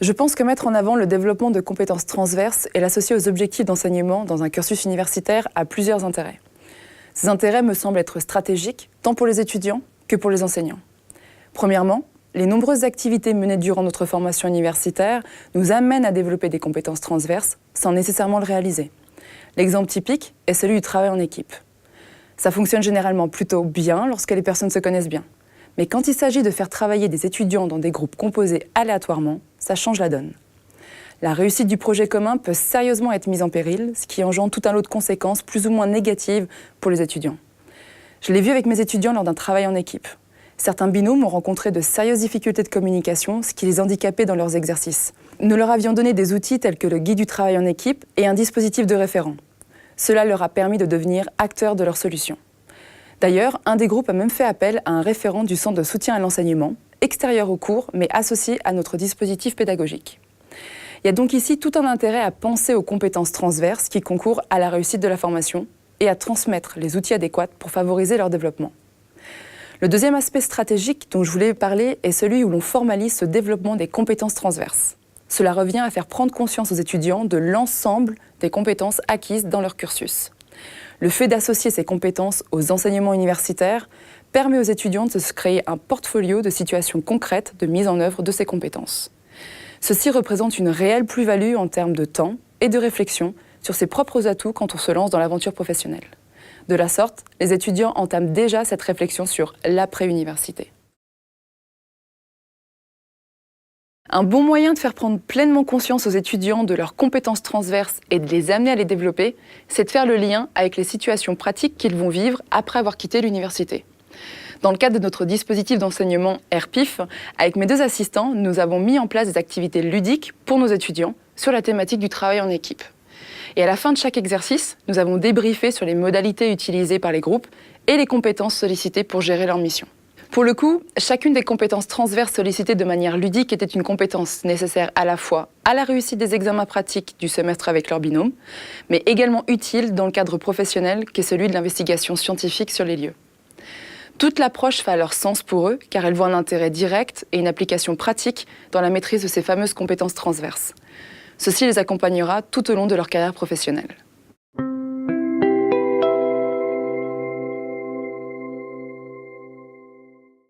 Je pense que mettre en avant le développement de compétences transverses et l'associer aux objectifs d'enseignement dans un cursus universitaire a plusieurs intérêts. Ces intérêts me semblent être stratégiques, tant pour les étudiants que pour les enseignants. Premièrement, les nombreuses activités menées durant notre formation universitaire nous amènent à développer des compétences transverses sans nécessairement le réaliser. L'exemple typique est celui du travail en équipe. Ça fonctionne généralement plutôt bien lorsque les personnes se connaissent bien. Mais quand il s'agit de faire travailler des étudiants dans des groupes composés aléatoirement, ça change la donne. La réussite du projet commun peut sérieusement être mise en péril, ce qui engendre tout un lot de conséquences plus ou moins négatives pour les étudiants. Je l'ai vu avec mes étudiants lors d'un travail en équipe. Certains binômes ont rencontré de sérieuses difficultés de communication, ce qui les handicapait dans leurs exercices. Nous leur avions donné des outils tels que le guide du travail en équipe et un dispositif de référent. Cela leur a permis de devenir acteurs de leurs solutions. D'ailleurs, un des groupes a même fait appel à un référent du centre de soutien à l'enseignement, extérieur au cours, mais associé à notre dispositif pédagogique. Il y a donc ici tout un intérêt à penser aux compétences transverses qui concourent à la réussite de la formation et à transmettre les outils adéquats pour favoriser leur développement. Le deuxième aspect stratégique dont je voulais parler est celui où l'on formalise ce développement des compétences transverses. Cela revient à faire prendre conscience aux étudiants de l'ensemble des compétences acquises dans leur cursus. Le fait d'associer ces compétences aux enseignements universitaires permet aux étudiants de se créer un portfolio de situations concrètes de mise en œuvre de ces compétences. Ceci représente une réelle plus-value en termes de temps et de réflexion sur ses propres atouts quand on se lance dans l'aventure professionnelle. De la sorte, les étudiants entament déjà cette réflexion sur l'après-université. Un bon moyen de faire prendre pleinement conscience aux étudiants de leurs compétences transverses et de les amener à les développer, c'est de faire le lien avec les situations pratiques qu'ils vont vivre après avoir quitté l'université. Dans le cadre de notre dispositif d'enseignement RPIF, avec mes deux assistants, nous avons mis en place des activités ludiques pour nos étudiants sur la thématique du travail en équipe. Et à la fin de chaque exercice, nous avons débriefé sur les modalités utilisées par les groupes et les compétences sollicitées pour gérer leur mission. Pour le coup, chacune des compétences transverses sollicitées de manière ludique était une compétence nécessaire à la fois à la réussite des examens pratiques du semestre avec leur binôme, mais également utile dans le cadre professionnel qui est celui de l'investigation scientifique sur les lieux. Toute l'approche fait alors sens pour eux, car elle voit un intérêt direct et une application pratique dans la maîtrise de ces fameuses compétences transverses. Ceci les accompagnera tout au long de leur carrière professionnelle.